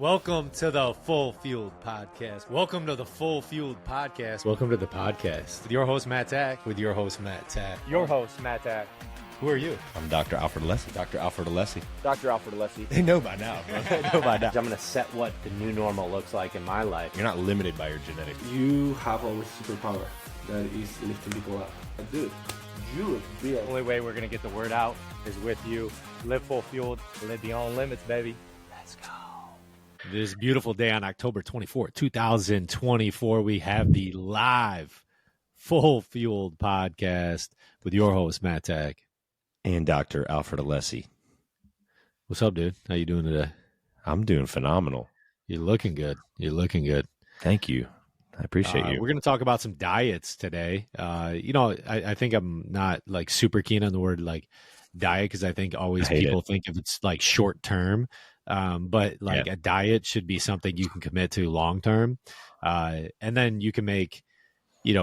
Welcome to the Full Fueled Podcast. Welcome to the Full Fueled Podcast. Welcome to the podcast with your host, Matt Tack. With your host, Matt Tack. Your host, Matt Tack. Who are you? I'm Dr. Alfred Alessi. Dr. Alfred Alessi. Dr. Alfred Alessi. They know by now, bro. They know by now. I'm going to set what the new normal looks like in my life. You're not limited by your genetics. You have a superpower that is lifting people up. Dude, you look real. The only way we're going to get the word out is with you. Live full fueled. Live beyond limits, baby. Let's go. This beautiful day on October 24th, 2024, we have the live Full Fueled Podcast with your host, Matt Tack. And Dr. Alfred Alessi. What's up, dude? How you doing today? I'm doing phenomenal. You're looking good. You're looking good. Thank you. I appreciate you. We're going to talk about some diets today. I think I'm not like super keen on the word like diet because I think always people think if it's like short term. But like a diet should be something you can commit to long term. And then you can make,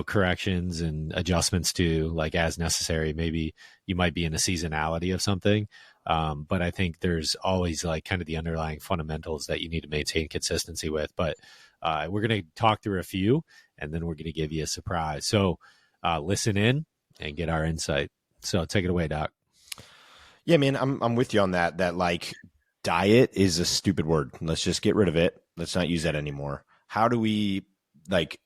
corrections and adjustments to like as necessary. Maybe you might be in a seasonality of something. But I think there's always like kind of the underlying fundamentals that you need to maintain consistency with. But we're going to talk through a few and then we're going to give you a surprise. So listen in and get our insight. So take it away, Doc. Yeah, man, I'm with you on that like diet is a stupid word. Let's just get rid of it. Let's not use that anymore. How do we like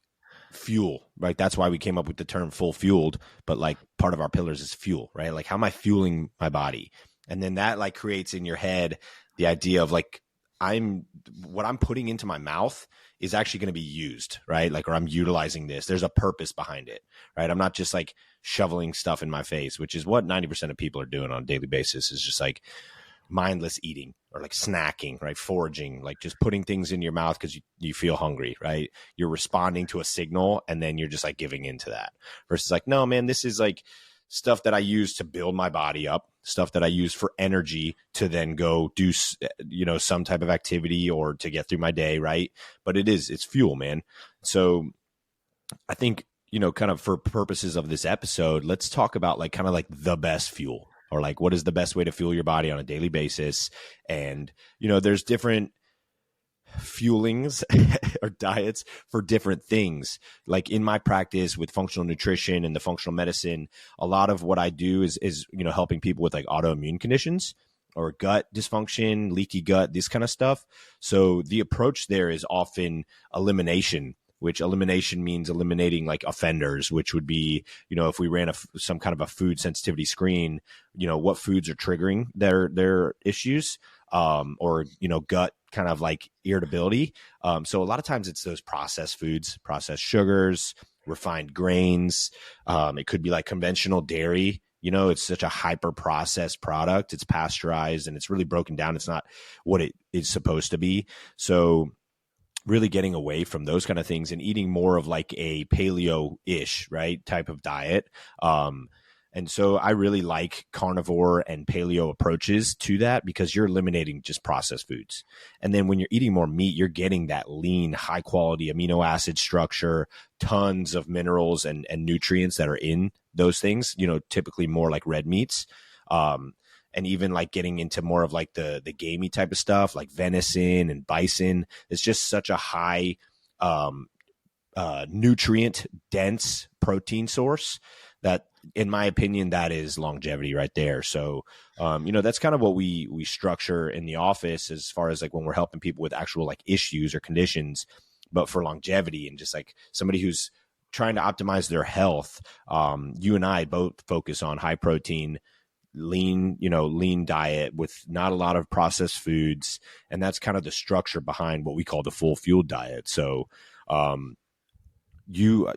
fuel, right? That's why we came up with the term full fueled, but like part of our pillars is fuel, right? Like how am I fueling my body? And then that like creates in your head the idea of like what I'm putting into my mouth is actually going to be used, right? Like, or I'm utilizing this. There's a purpose behind it, right? I'm not just like shoveling stuff in my face, which is what 90% of people are doing on a daily basis is just like mindless eating or like snacking, right? Foraging, like just putting things in your mouth because you feel hungry, right? You're responding to a signal and then you're just like giving into that versus like, no, man, this is like stuff that I use to build my body up, stuff that I use for energy to then go do, some type of activity or to get through my day, right? But it's fuel, man. So I think, kind of for purposes of this episode, let's talk about like kind of like the best fuel or like what is the best way to fuel your body on a daily basis. And, there's different fuelings or diets for different things. Like in my practice with functional nutrition and the functional medicine, a lot of what I do is helping people with like autoimmune conditions or gut dysfunction, leaky gut, this kind of stuff. So the approach there is often elimination, which elimination means eliminating like offenders, which would be, if we ran some kind of a food sensitivity screen, what foods are triggering their issues, or, gut kind of like irritability. So a lot of times it's those processed foods, processed sugars, refined grains. It could be like conventional dairy. It's such a hyper processed product. It's pasteurized and it's really broken down. It's not what it is supposed to be. So really getting away from those kind of things and eating more of like a paleo-ish, right, type of diet. And so I really like carnivore and paleo approaches to that because you're eliminating just processed foods. And then when you're eating more meat, you're getting that lean, high quality amino acid structure, tons of minerals and nutrients that are in those things, typically more like red meats. And even like getting into more of like the gamey type of stuff like venison and bison. It's just such a high nutrient dense protein source that, in my opinion, that is longevity right there. So, that's kind of what we structure in the office as far as like when we're helping people with actual like issues or conditions, but for longevity and just like somebody who's trying to optimize their health. You and I both focus on high protein, lean diet with not a lot of processed foods. And that's kind of the structure behind what we call the full fuel diet. So, you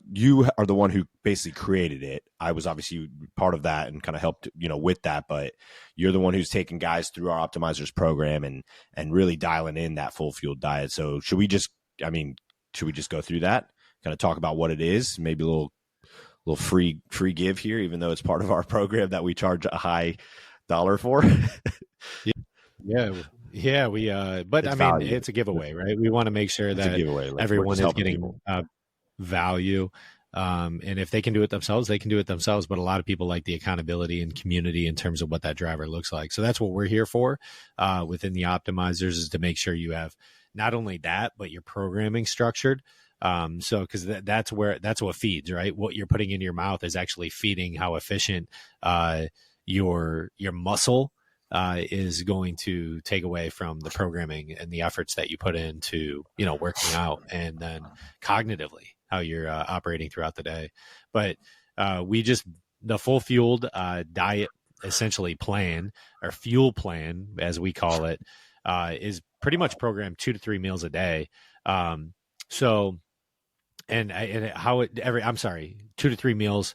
are the one who basically created it. I was obviously part of that and kind of helped, with that, but you're the one who's taking guys through our optimizers program and really dialing in that full fuel diet. So should we just go through that, kind of talk about what it is, maybe a little free give here, even though it's part of our program that we charge a high dollar for. Yeah. But I mean, value. It's a giveaway, right? We want to make sure that everyone is getting value. And if they can do it themselves, they can do it themselves. But a lot of people like the accountability and community in terms of what that driver looks like. So that's what we're here for within the optimizers, is to make sure you have not only that, but your programming structured. So because that's what feeds, right? What you're putting in your mouth is actually feeding how efficient your muscle is going to take away from the programming and the efforts that you put into, working out, and then cognitively how you're operating throughout the day. But the full fueled diet essentially plan, or fuel plan, as we call it, is pretty much programmed 2 to 3 meals a day. So, and how it I'm sorry, 2 to 3 meals,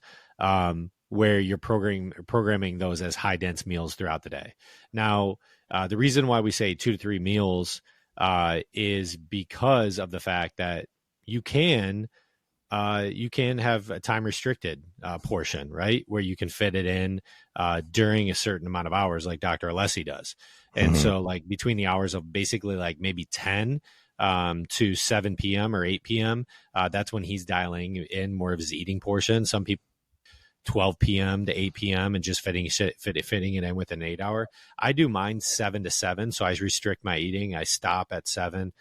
where you're programming those as high dense meals throughout the day. Now, the reason why we say 2 to 3 meals is because of the fact that you can have a time restricted portion, right, where you can fit it in during a certain amount of hours, like Dr. Alessi does. And so, like, between the hours of basically like maybe 10 to 7 p.m. or 8 p.m., that's when he's dialing in more of his eating portion. Some people 12 p.m. to 8 p.m. and just fitting it in with an 8 hour. I do mine 7 to 7. So I restrict my eating. I stop at 7,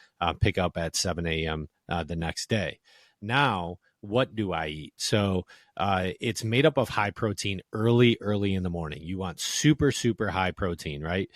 pick up at 7 a.m. The next day. Now, what do I eat? So it's made up of high protein early in the morning. You want super, super high protein, right?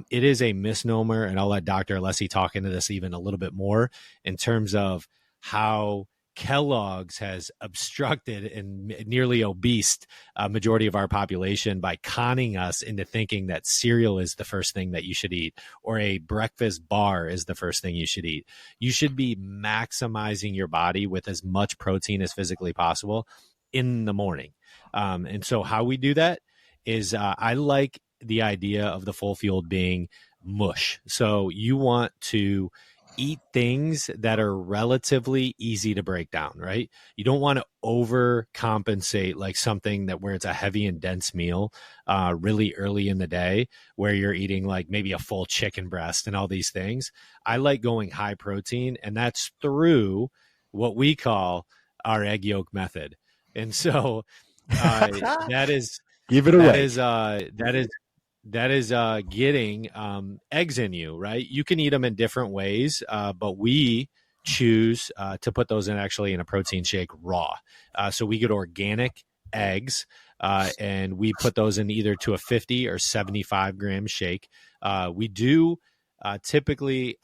It is a misnomer, and I'll let Dr. Alessi talk into this even a little bit more in terms of how Kellogg's has obstructed and nearly obese a majority of our population by conning us into thinking that cereal is the first thing that you should eat, or a breakfast bar is the first thing you should eat. You should be maximizing your body with as much protein as physically possible in the morning. And so how we do that is I like the idea of the full fueled being mush. So you want to eat things that are relatively easy to break down, right? You don't want to overcompensate like something where it's a heavy and dense meal really early in the day, where you're eating like maybe a full chicken breast and all these things. I like going high protein, and that's through what we call our egg yolk method. And so that is give it away. That is getting eggs in you, right? You can eat them in different ways, but we choose to put those in actually in a protein shake raw. So we get organic eggs, and we put those in either to a 50 or 75 gram shake. We do typically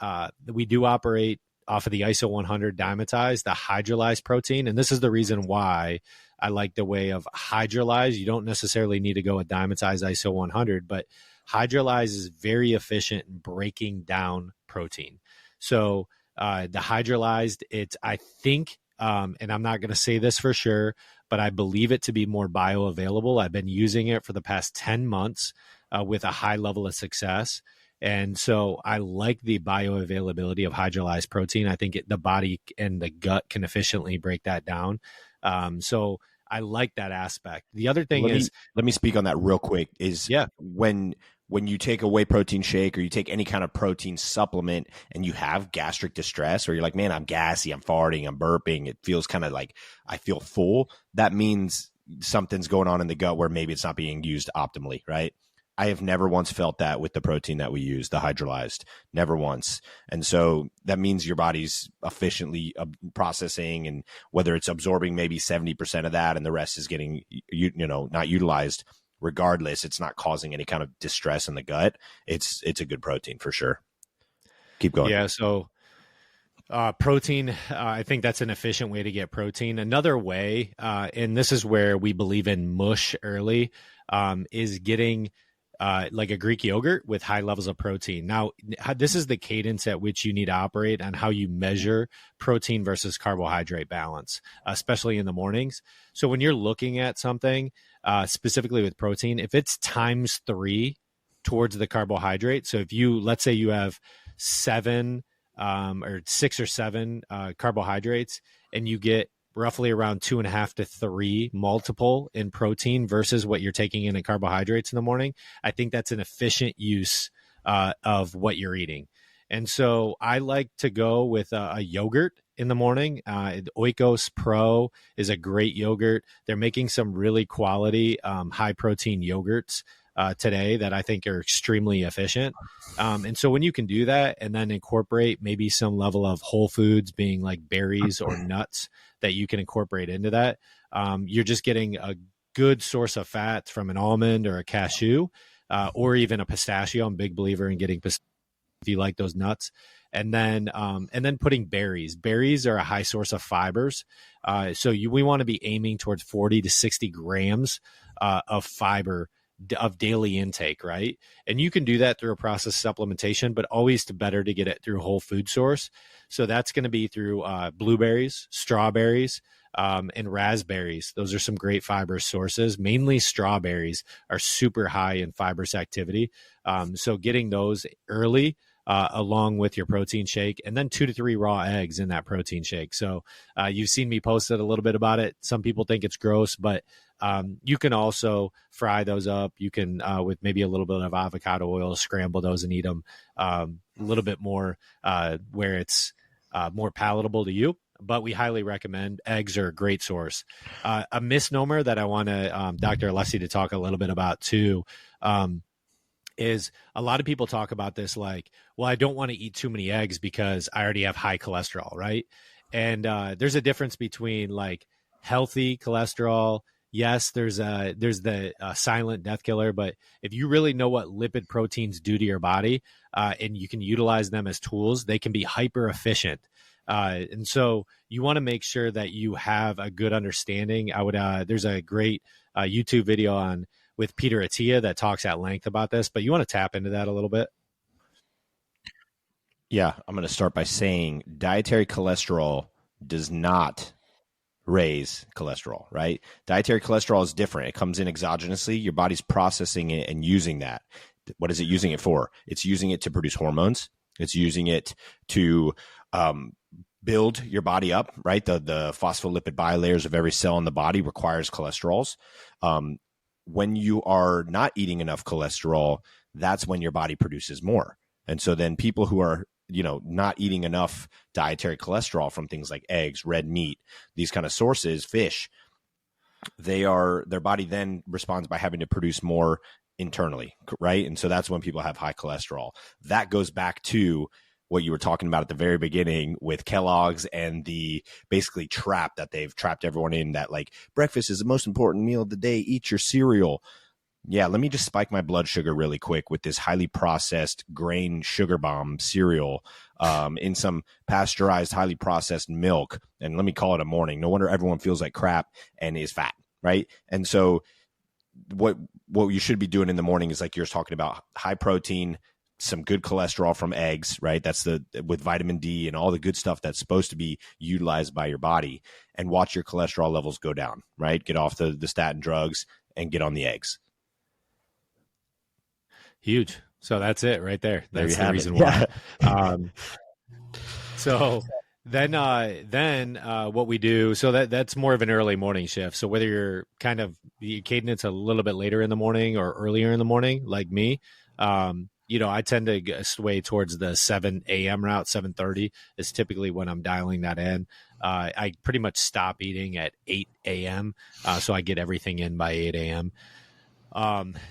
we do operate off of the ISO 100 dimetized, the hydrolyzed protein. And this is the reason why I like the way of hydrolyzed. You don't necessarily need to go with dimetized ISO 100, but hydrolyzed is very efficient in breaking down protein. So the hydrolyzed, I think, and I'm not going to say this for sure, but I believe it to be more bioavailable. I've been using it for the past 10 months with a high level of success. And so I like the bioavailability of hydrolyzed protein. I think the body and the gut can efficiently break that down. So I like that aspect. The other thing let me speak on that real quick is when you take a whey protein shake or you take any kind of protein supplement and you have gastric distress, or you're like, man, I'm gassy, I'm farting, I'm burping, it feels kind of like I feel full. That means something's going on in the gut where maybe it's not being used optimally, right? I have never once felt that with the protein that we use, the hydrolyzed, never once. And so that means your body's efficiently processing, and whether it's absorbing maybe 70% of that and the rest is getting, not utilized, regardless, it's not causing any kind of distress in the gut. It's a good protein for sure. Keep going. Yeah. So protein, I think that's an efficient way to get protein. Another way, and this is where we believe in mush early, is getting like a Greek yogurt with high levels of protein. Now, this is the cadence at which you need to operate on how you measure protein versus carbohydrate balance, especially in the mornings. So when you're looking at something specifically with protein, if it's ×3 towards the carbohydrate, so if let's say you have 7 or 6 or 7 carbohydrates, and you get roughly around 2.5 to 3 multiple in protein versus what you're taking in carbohydrates in the morning, I think that's an efficient use of what you're eating. And so I like to go with a yogurt in the morning. Oikos Pro is a great yogurt. They're making some really quality high protein yogurts today that I think are extremely efficient. And so when you can do that and then incorporate maybe some level of whole foods, being like berries or nuts that you can incorporate into that, you're just getting a good source of fats from an almond or a cashew, or even a pistachio. I'm a big believer in getting pistachio if you like those nuts. And then putting berries. Berries are a high source of fibers. So we want to be aiming towards 40 to 60 grams of fiber of daily intake, right? And you can do that through a process supplementation, but always better to get it through a whole food source. So that's going to be through blueberries, strawberries, and raspberries. Those are some great fiber sources. Mainly strawberries are super high in fibrous activity. So getting those early, along with your protein shake, and then 2 to 3 raw eggs in that protein shake. So you've seen me post it a little bit about it. Some people think it's gross, but you can also fry those up. You can, with maybe a little bit of avocado oil, scramble those and eat them a little bit more where it's more palatable to you. But we highly recommend eggs are a great source. A misnomer that I want to Dr. Alessi to talk a little bit about too, is a lot of people talk about this like, well, I don't want to eat too many eggs because I already have high cholesterol, right? And there's a difference between like healthy cholesterol. Yes, there's the silent death killer, but if you really know what lipid proteins do to your body, and you can utilize them as tools, they can be hyper efficient. And so you want to make sure that you have a good understanding. There's a great YouTube video with Peter Attia that talks at length about this, but you want to tap into that a little bit. Yeah, I'm going to start by saying dietary cholesterol does not raise cholesterol, right? Dietary cholesterol is different. It comes in exogenously. Your body's processing it and using that. What is it using it for? It's using it to produce hormones. It's using it to build your body up, right? The phospholipid bilayers of every cell in the body requires cholesterols. When you are not eating enough cholesterol, that's when your body produces more. And so then people who are, not eating enough dietary cholesterol from things like eggs, red meat, these kind of sources, fish, their body then responds by having to produce more internally, right? And so that's when people have high cholesterol. That goes back to what you were talking about at the very beginning with Kellogg's and the basically trap that they've trapped everyone in, that like breakfast is the most important meal of the day. Eat your cereal. Yeah, let me just spike my blood sugar really quick with this highly processed grain sugar bomb cereal in some pasteurized, highly processed milk. And let me call it a morning. No wonder everyone feels like crap and is fat, right? And so what you should be doing in the morning is like you're talking about, high protein, some good cholesterol from eggs, right? That's with vitamin D and all the good stuff that's supposed to be utilized by your body, and watch your cholesterol levels go down, right? Get off the statin drugs and get on the eggs. Huge. So that's it right there. That's the reason why. So then what we do, so that's more of an early morning shift. So whether you're kind of cadence a little bit later in the morning or earlier in the morning, like me, I tend to sway towards the 7 a.m. route. 7:30 is typically when I'm dialing that in. I pretty much stop eating at 8 a.m. So I get everything in by 8 a.m.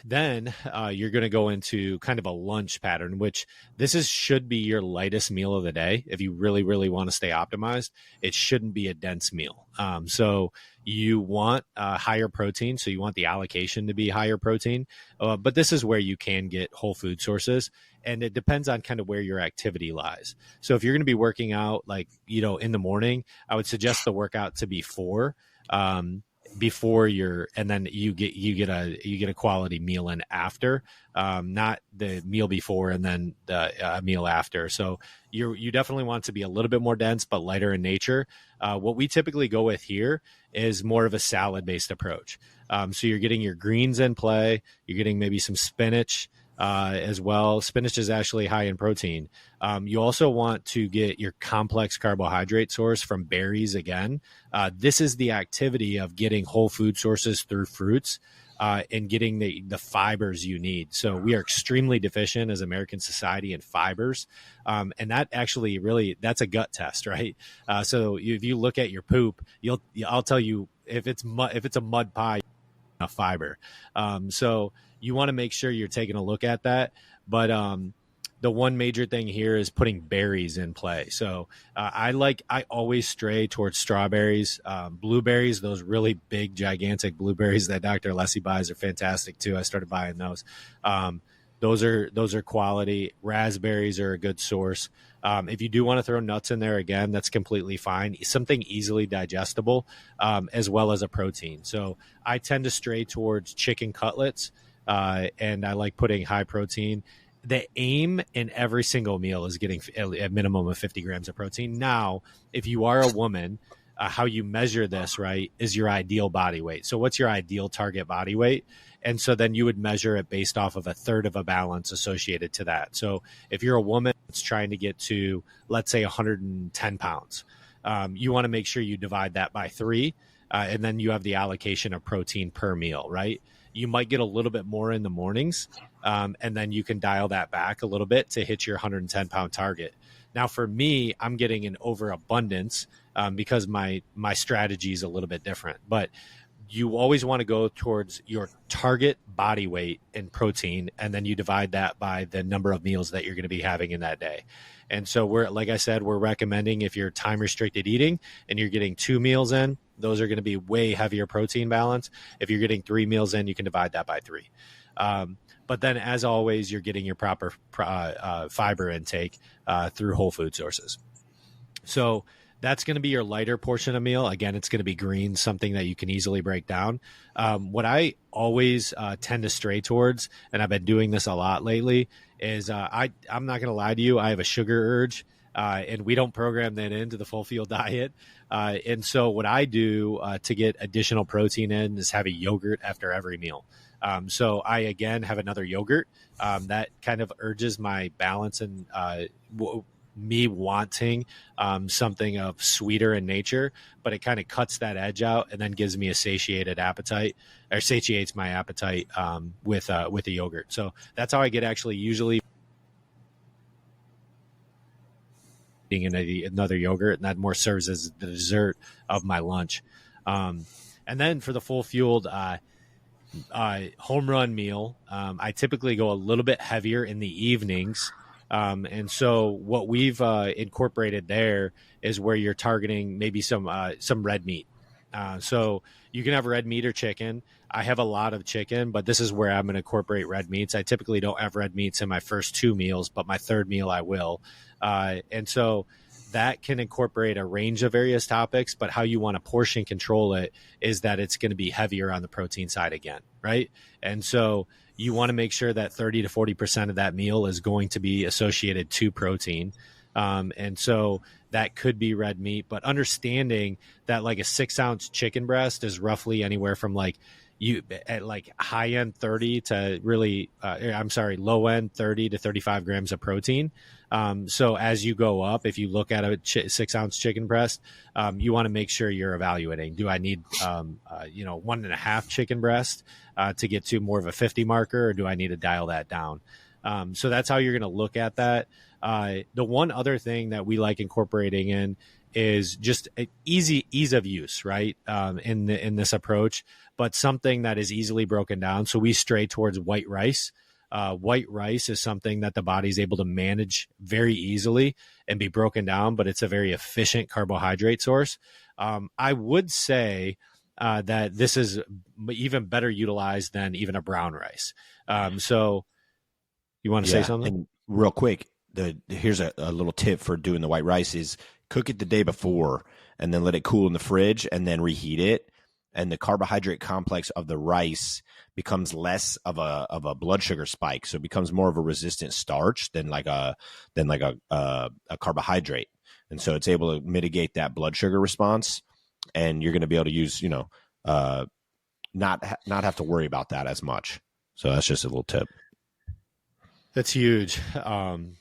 Then you're going to go into kind of a lunch pattern, which should be your lightest meal of the day. If you really, really want to stay optimized, it shouldn't be a dense meal. So you want higher protein. So you want the allocation to be higher protein. But this is where you can get whole food sources. And it depends on kind of where your activity lies. So if you're going to be working out in the morning, I would suggest the workout to be 4. Before and then you get a quality meal in after, not the meal before and then the meal after. So you definitely want to be a little bit more dense but lighter in nature. What we typically go with here is more of a salad based approach. So you're getting your greens in play. You're getting maybe some spinach as well. Spinach is actually high in protein. You also want to get your complex carbohydrate source from berries again. This is the activity of getting whole food sources through fruits. and getting the fibers you need. So we are extremely deficient as American society in fibers. And that actually really, that's a gut test, right? So if you look at your poop, I'll tell you if it's a mud pie, a fiber. So you want to make sure you're taking a look at that. But the one major thing here is putting berries in play. So I always stray towards strawberries, blueberries. Those really big, gigantic blueberries that Dr. Alessi buys are fantastic too. I started buying those. Those are quality. Raspberries are a good source. If you do want to throw nuts in there, again, that's completely fine. Something easily digestible, as well as a protein. So I tend to stray towards chicken cutlets, and I like putting high protein. The aim in every single meal is getting a minimum of 50 grams of protein. Now, if you are a woman, how you measure this, right, is your ideal body weight. So what's your ideal target body weight? And so then you would measure it based off of a third of a balance associated to that. So if you're a woman that's trying to get to, let's say, 110 pounds, you want to make sure you divide that by 3, and then you have the allocation of protein per meal, right? You might get a little bit more in the mornings, and then you can dial that back a little bit to hit your 110-pound target. Now, for me, I'm getting an overabundance because my strategy is a little bit different. But you always want to go towards your target body weight in protein, and then you divide that by the number of meals that you're going to be having in that day. And so like I said, we're recommending if you're time restricted eating and you're getting 2 meals in, those are going to be way heavier protein balance. If you're getting 3 meals in, you can divide that by 3. But then, as always, you're getting your proper fiber intake through whole food sources. So that's going to be your lighter portion of meal. Again, it's going to be greens, something that you can easily break down. What I always tend to stray towards, and I've been doing this a lot lately, is I'm not going to lie to you, I have a sugar urge, and we don't program that into the full field diet. And so what I do to get additional protein in is have a yogurt after every meal. So I, again, have another yogurt that kind of urges my balance and me wanting something of sweeter in nature, but it kind of cuts that edge out and then gives me a satiated appetite, or satiates my appetite with a yogurt. So that's how I get actually usually eating another yogurt, and that more serves as the dessert of my lunch. And then for the full fueled home run meal, I typically go a little bit heavier in the evenings. And so what we've incorporated there is where you're targeting maybe some red meat. So you can have red meat or chicken. I have a lot of chicken, but this is where I'm going to incorporate red meats. I typically don't have red meats in my first 2 meals, but my third meal I will. And so that can incorporate a range of various topics, but how you want to portion control it is that it's going to be heavier on the protein side again, right? And so you want to make sure that 30 to 40% of that meal is going to be associated to protein. And so that could be red meat, but understanding that like a 6-ounce chicken breast is roughly anywhere from like high end 30 to really, low end 30 to 35 grams of protein. So as you go up, if you look at a 6-ounce chicken breast, you want to make sure you're evaluating, do I need, 1.5 chicken breast, to get to more of a 50 marker, or do I need to dial that down? So that's how you're going to look at that. The one other thing that we like incorporating in is just ease of use, right? In this approach, but something that is easily broken down. So we stray towards white rice. White rice is something that the body is able to manage very easily and be broken down, but it's a very efficient carbohydrate source. I would say that this is even better utilized than even a brown rice. So you want to say something? And real quick, here's a little tip for doing the white rice is cook it the day before and then let it cool in the fridge and then reheat it. And the carbohydrate complex of the rice becomes less of a blood sugar spike, so it becomes more of a resistant starch than like a carbohydrate, and so it's able to mitigate that blood sugar response, and you're going to be able to use not have to worry about that as much. So that's just a little tip. That's huge.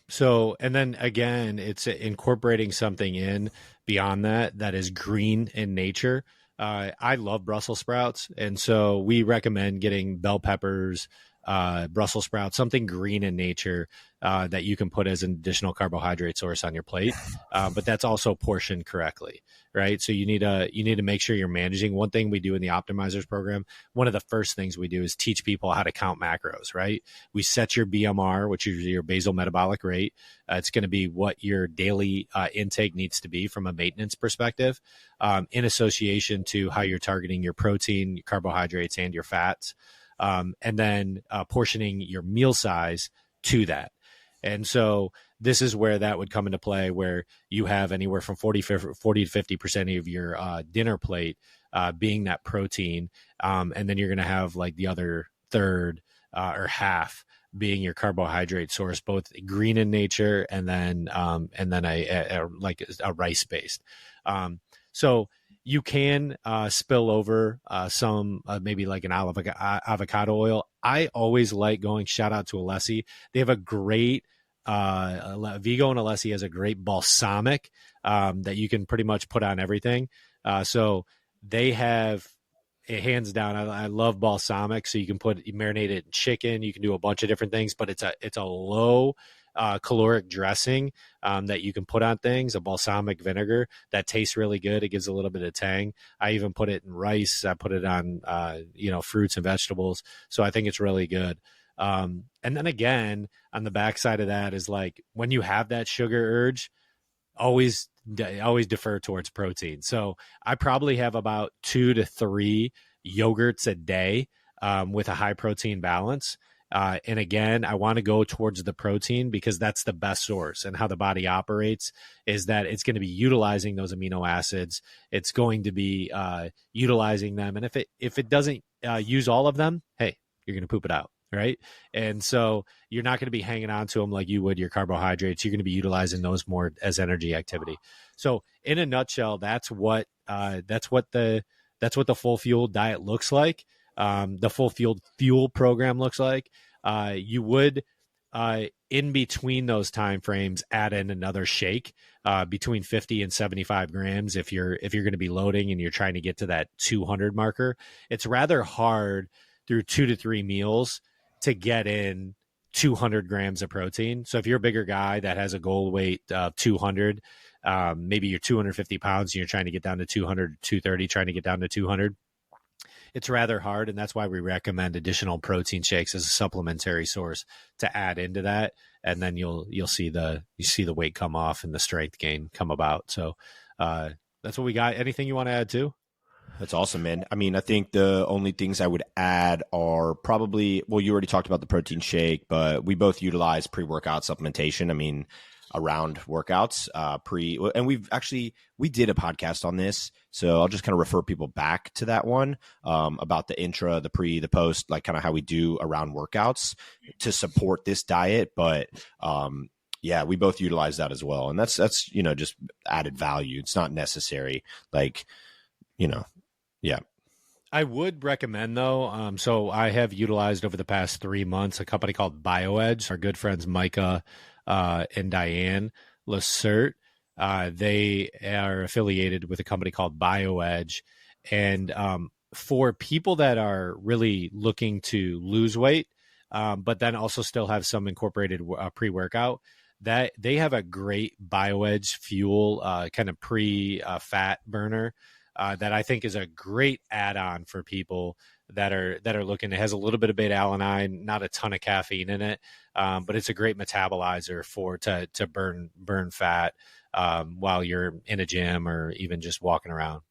So, and then again, it's incorporating something in beyond that is green in nature. I love Brussels sprouts, and so we recommend getting bell peppers, Brussels sprouts, something green in nature that you can put as an additional carbohydrate source on your plate. But that's also portioned correctly, right? So you need to make sure you're managing. One thing we do in the Optimizers program, one of the first things we do is teach people how to count macros, right? We set your BMR, which is your basal metabolic rate. It's going to be what your daily intake needs to be from a maintenance perspective, in association to how you're targeting your protein, your carbohydrates, and your fats. And then portioning your meal size to that. And so this is where that would come into play, where you have anywhere from 40 to 50% of your dinner plate being that protein. And then you're going to have like the other third or half being your carbohydrate source, both green in nature and then like a rice based. So you can spill over some maybe like an avocado oil. I always like going, shout out to Alessi. They have a great Vigo, and Alessi has a great balsamic that you can pretty much put on everything. So they have hands down. I love balsamic. So you can marinate it in chicken. You can do a bunch of different things, but it's a low caloric dressing that you can put on things, a balsamic vinegar that tastes really good. It gives a little bit of tang. I even put it in rice. I put it on, fruits and vegetables. So I think it's really good. And then again, on the backside of that is like, when you have that sugar urge, always defer towards protein. So I probably have about 2 to 3 yogurts a day with a high protein balance. And again, I want to go towards the protein because that's the best source. And how the body operates is that it's going to be utilizing those amino acids. It's going to be utilizing them. And if it doesn't use all of them, hey, you're going to poop it out. Right. And so you're not going to be hanging on to them like you would your carbohydrates. You're going to be utilizing those more as energy activity. So in a nutshell, that's what the full fuel diet looks like. The full fuel program looks like. You would in between those time frames add in another shake between 50 and 75 grams if you're going to be loading and you're trying to get to that 200 marker. It's rather hard through 2 to 3 meals to get in 200 grams of protein. So if you're a bigger guy that has a goal weight of 200, maybe you're 250 pounds and you're trying to get down to 200, 230, trying to get down to 200, it's rather hard. And that's why we recommend additional protein shakes as a supplementary source to add into that. And then you'll see the weight come off and the strength gain come about. So that's what we got. Anything you want to add too? That's awesome, man. I mean, I think the only things I would add are probably, well, you already talked about the protein shake, but we both utilize pre-workout supplementation. I mean, around workouts, and we did a podcast on this. So I'll just kind of refer people back to that one about the intra, the pre, the post, like kind of how we do around workouts to support this diet. But yeah, we both utilize that as well. And that's, just added value. It's not necessary. Like, yeah. I would recommend though. So I have utilized over the past 3 months a company called BioEdge. Our good friends Micah and Diane Lacert. They are affiliated with a company called BioEdge, and for people that are really looking to lose weight, but then also still have some incorporated pre-workout, that they have a great BioEdge fuel kind of pre-fat burner. That I think is a great add-on for people that are looking. It has a little bit of beta-alanine, not a ton of caffeine in it, but it's a great metabolizer to burn fat while you're in a gym or even just walking around.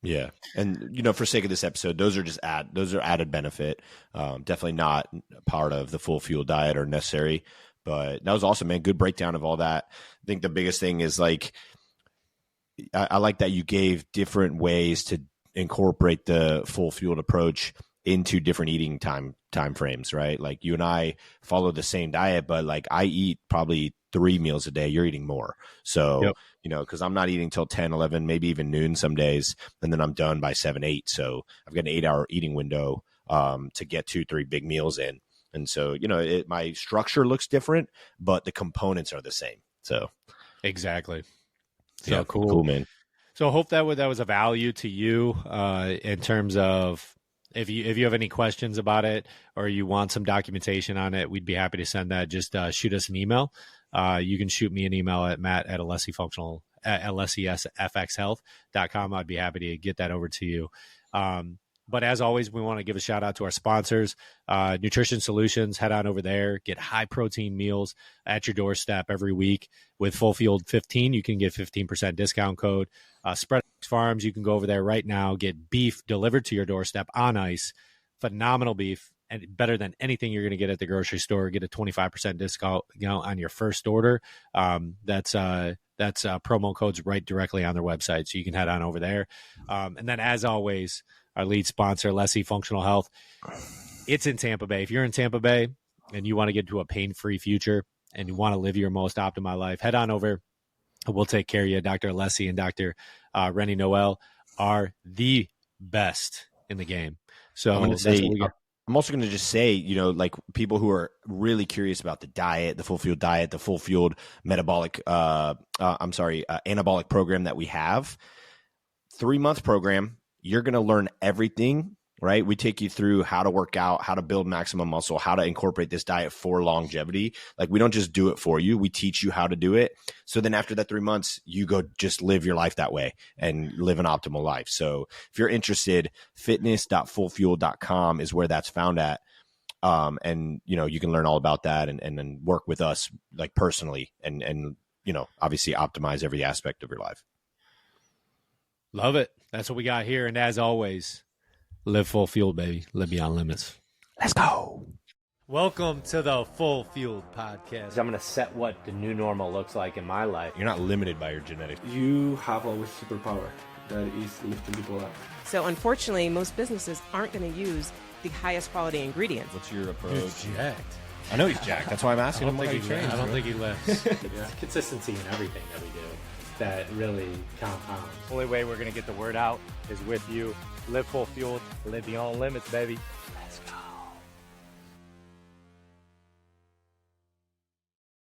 Yeah, and for sake of this episode, those are added benefit. Definitely not part of the full fuel diet or necessary. But that was awesome, man. Good breakdown of all that. I think the biggest thing is like, I like that you gave different ways to incorporate the full fueled approach into different eating time frames, right? Like you and I follow the same diet, but like I eat probably 3 meals a day. You're eating more. So, yep. Because I'm not eating till 10, 11, maybe even noon some days. And then I'm done by 7, 8. So I've got an 8-hour eating window to get 2, 3 big meals in. And so, my structure looks different, but the components are the same. So exactly. So yeah, cool, man. So I hope that was a value to you in terms of if you have any questions about it or you want some documentation on it, we'd be happy to send that. Just shoot us an email. You can shoot me an email at matt@alessifxhealth.com. I'd be happy to get that over to you. But as always, we want to give a shout out to our sponsors, Nutrition Solutions. Head on over there, get high protein meals at your doorstep every week. With Full Field 15, you can get 15% discount code. Spread Farms, you can go over there right now, get beef delivered to your doorstep on ice. Phenomenal beef, and better than anything you're going to get at the grocery store. Get a 25% discount on your first order. That's promo codes right directly on their website, so you can head on over there. And then, as always, our lead sponsor, Alessi Functional Health. It's in Tampa Bay. If you're in Tampa Bay and you want to get to a pain-free future and you want to live your most optimal life, head on over. We'll take care of you. Dr. Alessi and Dr. Rennie Noel are the best in the game. So I'm also going to just say, you know, like people who are really curious about the diet, the Full Field diet, the Full Field metabolic, anabolic program that we have, 3-month program. You're going to learn everything, right? We take you through how to work out, how to build maximum muscle, how to incorporate this diet for longevity. Like, we don't just do it for you. We teach you how to do it. So then after that 3 months, you go just live your life that way and live an optimal life. So if you're interested, fitness.fullfuel.com is where that's found at. And, you know, you can learn all about that and then work with us like personally and, you know, obviously optimize every aspect of your life. Love it. That's what we got here. And as always, live full fueled, baby. Live beyond limits. Let's go. Welcome to the Full Fueled Podcast. I'm going to set what the new normal looks like in my life. You're not limited by your genetics. You have always superpower that is lifting people up. So unfortunately, most businesses aren't going to use the highest quality ingredients. What's your approach? He's jacked. I know he's jacked. That's why I'm asking him. I don't think he lifts. It's consistency in everything that we do that really compounds. The only way we're going to get the word out is with you. Live full fueled, live beyond limits, baby.